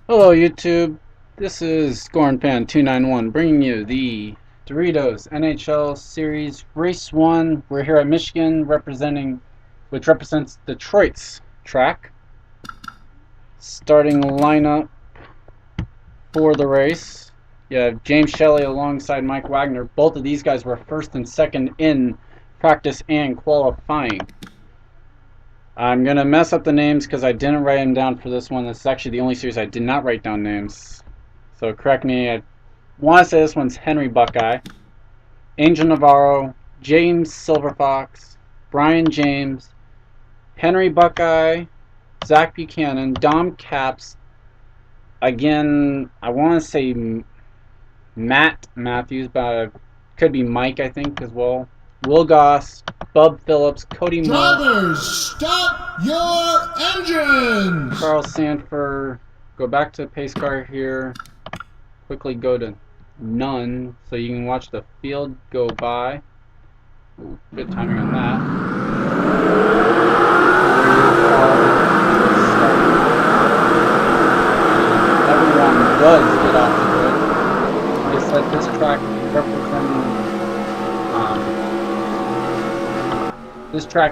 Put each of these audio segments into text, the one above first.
Hello YouTube, this is ScoreandPan291 bringing you the Doritos NHL Series Race 1. We're here at Michigan which represents Detroit's track. Starting lineup for the race. You have James Shelley alongside Mike Wagner. Both of these guys were first and second in practice and qualifying. I'm going to mess up the names because I didn't write them down for this one. This is actually the only series I did not write down names. So correct me. I want to say this one's Henry Buckeye, Angel Navarro, James Silverfox, Brian James, Henry Buckeye, Zach Buchanan, Dom Caps. Again, I want to say Matt Matthews, but it could be Mike, I think, as well. Will Goss, Bub Phillips, Cody Moore. Drivers, stop your engines! Carl Sanford. Go back to pace car here. Quickly go to none so you can watch the field go by. Ooh, good timing on that. Everyone does get off the grid. Like I said, this track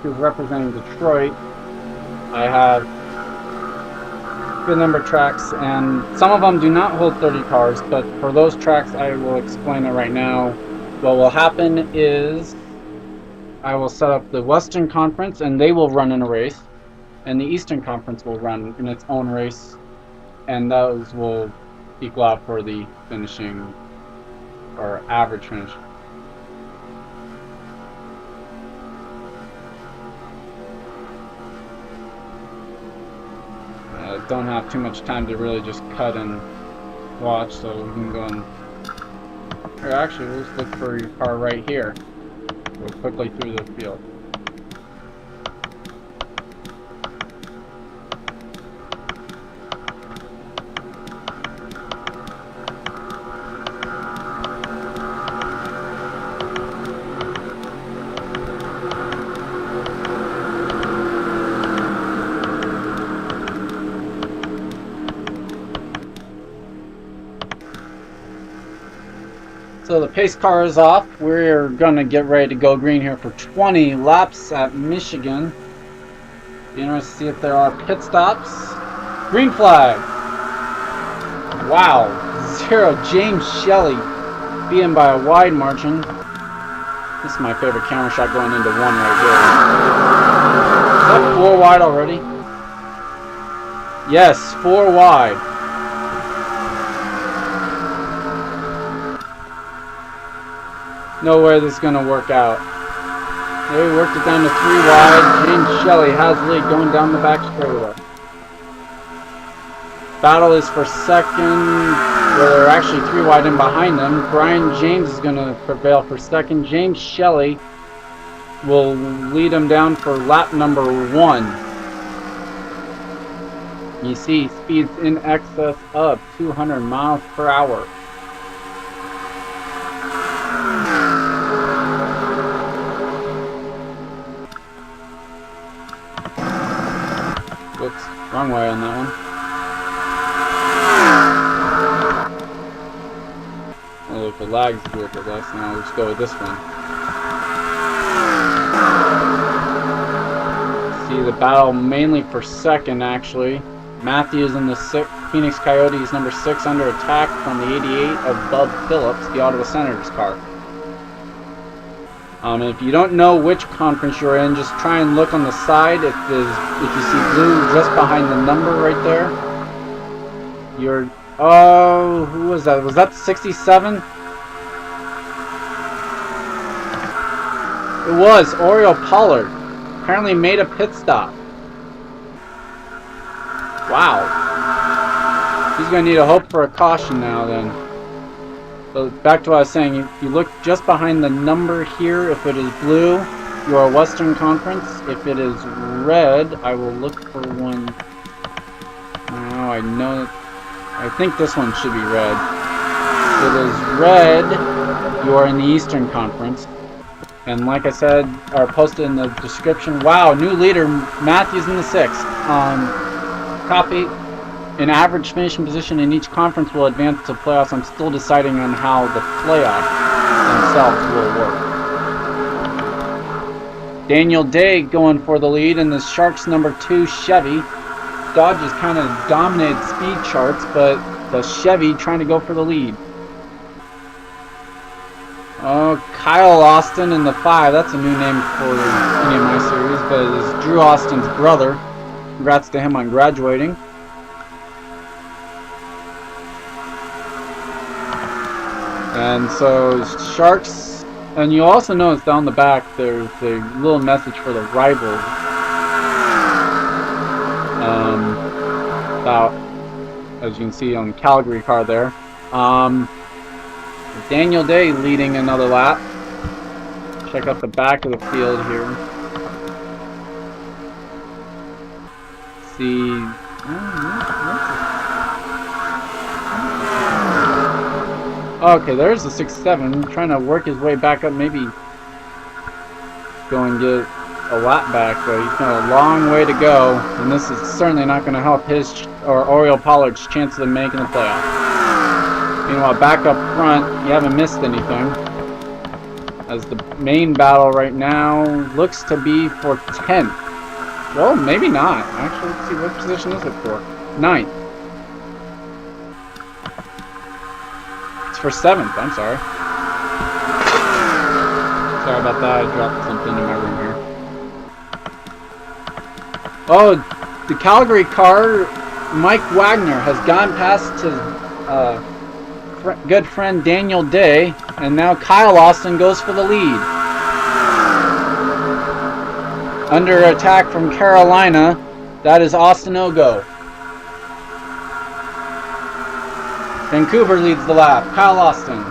is representing Detroit. I have good number of tracks, and some of them do not hold 30 cars, but for those tracks I will explain it right now. What will happen is I will set up the Western Conference and they will run in a race, and the Eastern Conference will run in its own race, and those will equal out for the finishing or average finish. Don't have too much time to really just cut and watch, so we can go and or actually let's look for your car right here. Go quickly through the field. So the pace car is off. We're gonna get ready to go green here for 20 laps at Michigan. Be interested to see if there are pit stops. Green flag. Wow, 0 James Shelley beaten by a wide margin. This is my favorite camera shot going into 1 right here. Is that 4 wide already? Yes, 4 wide. No way this is going to work out. They worked it down to 3 wide. James Shelley has lead going down the back straightaway. Battle is for second, where they're actually 3 wide in behind them. Brian James is going to prevail for second. James Shelley will lead him down for lap number 1. You see speeds in excess of 200 miles per hour. Whoops, wrong way on that one. Oh, if the lag's a little bit less, now let's go with this one. See the battle mainly for second, actually. Matthews in the Phoenix Coyotes, number 6, under attack from the 88 of Bub Phillips, the Ottawa Senators car. If you don't know which conference you're in, just try and look on the side. If you see blue just behind the number right there, oh, who was that? Was that 67? It was Oriole Pollard. Apparently made a pit stop. Wow. He's going to need a hope for a caution now then. So back to what I was saying, you look just behind the number here. If it is blue, you are Western Conference. If it is red, I will look for one. Now I know that, I think this one should be red. If it is red, you are in the Eastern Conference. And like I said, or posted in the description, wow, new leader, Matthews in the 6th. Copy an average finishing position in each conference will advance to playoffs. I'm still deciding on how the playoffs themselves will work. Daniel Day going for the lead in the Sharks number 2 Chevy. Dodge has kind of dominated speed charts, but the Chevy trying to go for the lead. Oh, Kyle Austin in the 5. That's a new name for any of my series, but it is Drew Austin's brother. Congrats to him on graduating. And so Sharks, and you also notice down the back there's a little message for the rivals. About, as you can see on the Calgary car there. Daniel Day leading another lap. Check out the back of the field here. See. Okay, there's the 6-7 trying to work his way back up. Maybe go and get a lap back, but he's got a long way to go, and this is certainly not going to help his or Oriole Pollard's chances of making the playoffs. Meanwhile, back up front, you haven't missed anything, as the main battle right now looks to be for 10th. Well, maybe not. Actually, let's see, what position is it for? 9th. It's for 7th, I'm sorry. Sorry about that, I dropped something in my room here. Oh, the Calgary car, Mike Wagner, has gone past his good friend Daniel Day, and now Kyle Austin goes for the lead. Under attack from Carolina, that is Austin Ogo. Vancouver leads the lap. Kyle Austin.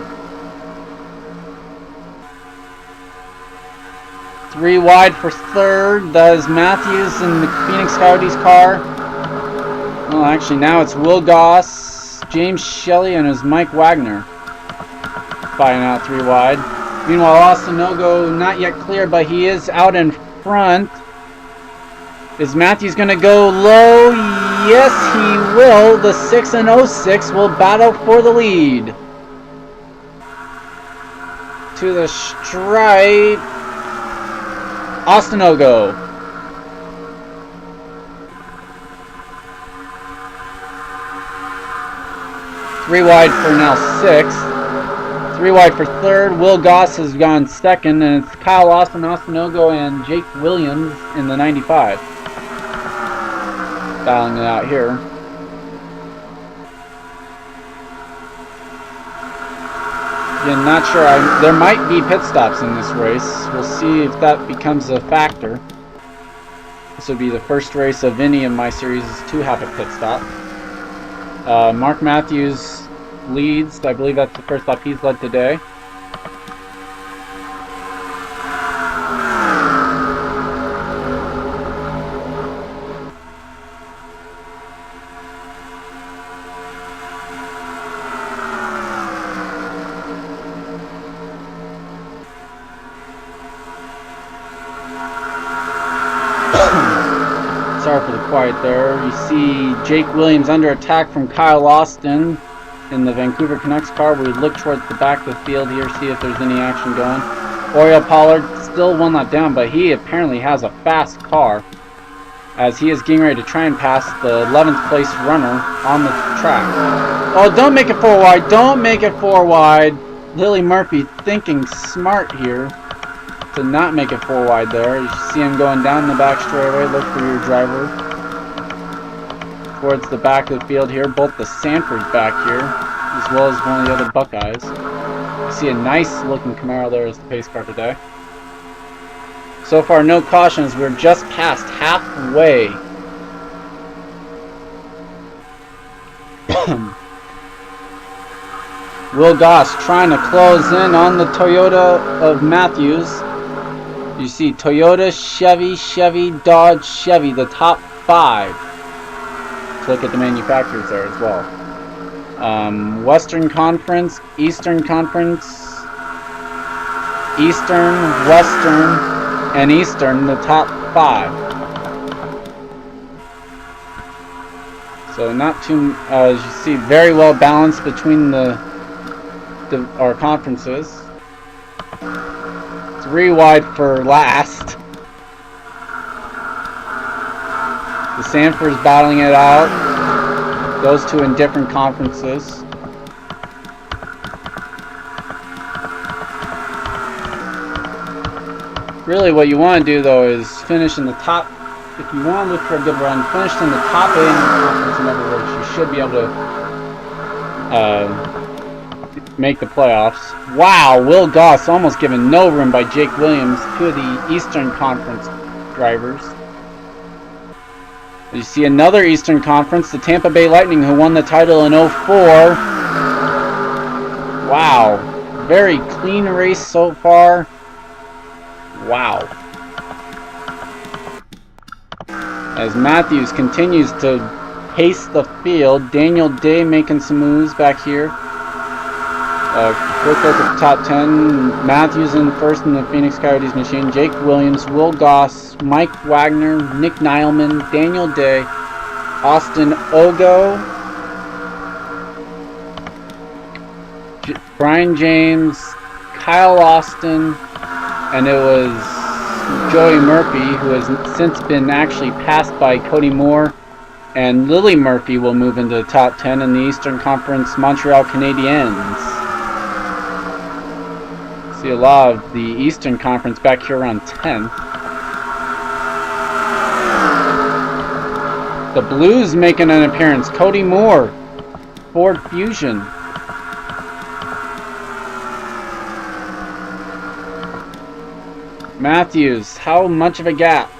3 wide for 3rd. That is Matthews in the Phoenix Coyotes car. Well, actually, now it's Will Goss, James Shelley, and his Mike Wagner fighting out 3 wide. Meanwhile, Austin Ogo not yet clear, but he is out in front. Is Matthews going to go low? Yes, he will. The 6 and 06 will battle for the lead. To the stripe, Austin Ogo. Three wide for now 6th. 3 wide for 3rd. Will Goss has gone 2nd, and it's Kyle Austin, Austin Ogo, and Jake Williams in the 95. Battling it out here. Again, not sure. There might be pit stops in this race. We'll see if that becomes a factor. This will be the first race of any of my series to have a pit stop. Mark Matthews leads. I believe that's the first lap he's led today. Sorry for the quiet there. You see Jake Williams under attack from Kyle Austin in the Vancouver Canucks car. We look towards the back of the field here, see if there's any action going. Oriole Pollard still 1 lap down, but he apparently has a fast car, as he is getting ready to try and pass the 11th place runner on the track. Oh, don't make it 4 wide. Don't make it 4 wide. Lily Murphy thinking smart here to not make it 4 wide there. You see him going down the back straightaway. Look for your driver. Towards the back of the field here. Both the Sanfords back here, as well as one of the other Buckeyes. You see a nice looking Camaro there as the pace car today. So far, no cautions. We're just past halfway. Will Goss trying to close in on the Toyota of Matthews. You see Toyota, Chevy, Dodge, Chevy, the top 5. Let's look at the manufacturers there as well. Western Conference, Eastern Conference, Eastern, Western, and Eastern, the top 5. So So not too, as you see, very well balanced between our conferences. 3 wide for last. The Sanford's battling it out. Those two in different conferences. Really what you want to do though is finish in the top. If you want to look for a good run, finish in the top 8 in the conference. In other words, you should be able to make the playoffs. Wow, Will Goss almost given no room by Jake Williams, 2 of the Eastern Conference drivers. You see another Eastern Conference, the Tampa Bay Lightning, who won the title in 04. Wow, very clean race so far. Wow. As Matthews continues to pace the field, Daniel Day making some moves back here. Quick look at the top 10. Matthews in first in the Phoenix Coyotes machine. Jake Williams, Will Goss, Mike Wagner, Nick Nileman, Daniel Day, Austin Ogo, Brian James, Kyle Austin, and it was Joey Murphy, who has since been actually passed by Cody Moore, and Lily Murphy will move into the top 10 in the Eastern Conference Montreal Canadiens. See a lot of the Eastern Conference back here around 10th. The Blues making an appearance. Cody Moore, Ford Fusion. Matthews, how much of a gap?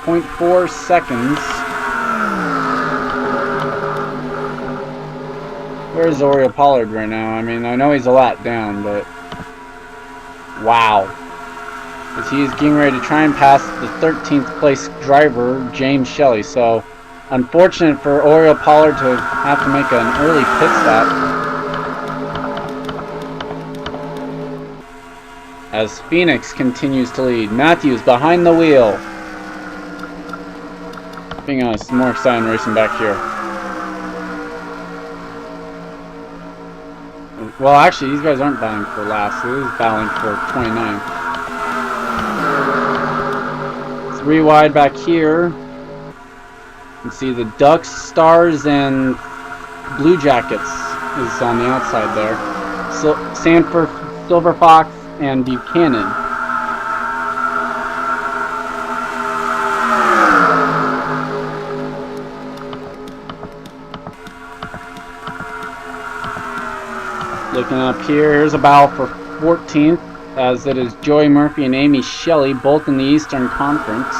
0.4 seconds. Where's Oriole Pollard right now? I mean, I know he's a lot down, but wow. As he's getting ready to try and pass the 13th place driver, James Shelley. So, unfortunate for Oriole Pollard to have to make an early pit stop. As Phoenix continues to lead. Matthews behind the wheel. Being honest, more exciting racing back here. Well, actually, these guys aren't battling for last. It is battling for 29th. 3 wide back here. You can see the Ducks, Stars, and Blue Jackets is on the outside there. So, Sanford, Silver Fox, and Buchanan. Looking up here, here's a battle for 14th, as it is Joey Murphy and Amy Shelley, both in the Eastern Conference.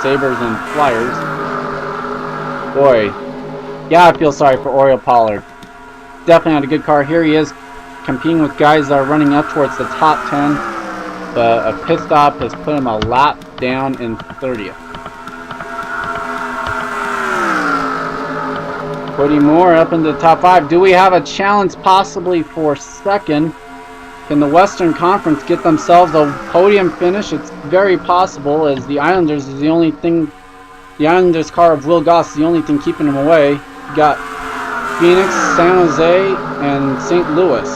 Sabres and Flyers. Boy, yeah, I feel sorry for Oriole Pollard. Definitely had a good car. Here he is, competing with guys that are running up towards the top 10. But a pit stop has put him a lap down in 30th. Cody Moore up into the top 5. Do we have a challenge possibly for second? Can the Western Conference get themselves a podium finish? It's very possible, as the Islanders is the only thing. The Islanders car of Will Goss is the only thing keeping him away. You got Phoenix, San Jose, and St. Louis.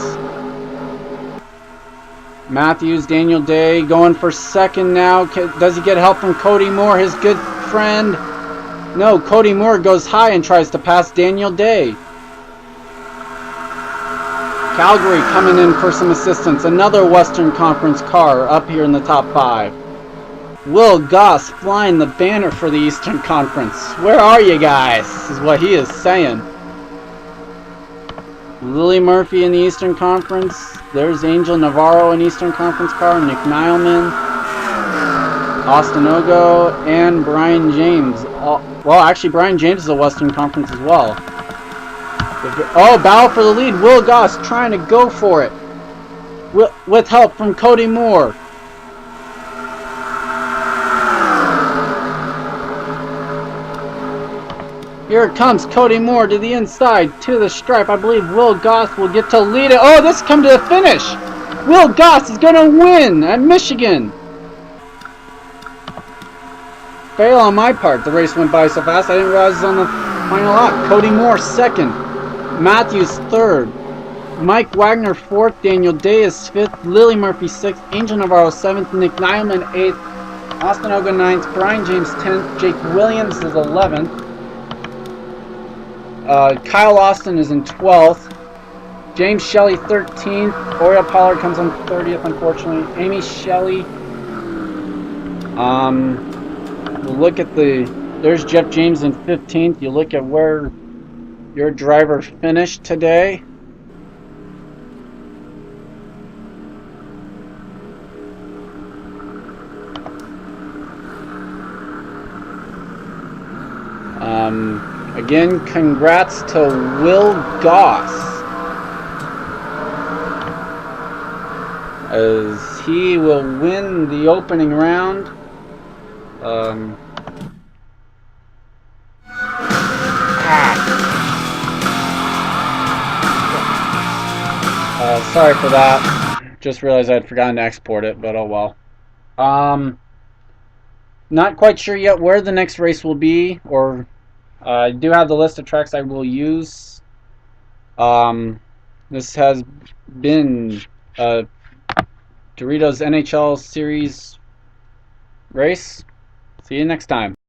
Matthews, Daniel Day going for second now. Does he get help from Cody Moore, his good friend? No, Cody Moore goes high and tries to pass Daniel Day. Calgary coming in for some assistance. Another Western Conference car up here in the top 5. Will Goss flying the banner for the Eastern Conference. Where are you guys? Is what he is saying. Lily Murphy in the Eastern Conference. There's Angel Navarro in Eastern Conference car. Nick Nileman, Austin Ogo, and Brian James. Well, actually, Brian James is a Western Conference as well. Oh, battle for the lead. Will Goss trying to go for it. With help from Cody Moore. Here it comes, Cody Moore to the inside, to the stripe. I believe Will Goss will get to lead it. Oh, this come to the finish. Will Goss is going to win at Michigan. fail on my part. The race went by so fast I didn't realize it was on the final lap. Cody Moore second. Matthews third. Mike Wagner fourth. Daniel Day is fifth. Lily Murphy sixth. Angel Navarro seventh. Nick Nileman eighth. Austin Oga ninth. Brian James 10th. Jake Williams is 11th. Kyle Austin is in 12th. James Shelley 13th. Oriel Pollard comes on 30th, unfortunately. Amy Shelley. We'll look at there's Jeff James in 15th. You look at where your driver finished today. Again, congrats to Will Goss, as he will win the opening round. Sorry for that. Just realized I'd forgotten to export it, but oh well. Not quite sure yet where the next race will be, or I do have the list of tracks I will use. This has been a Doritos NHL Series race. See you next time.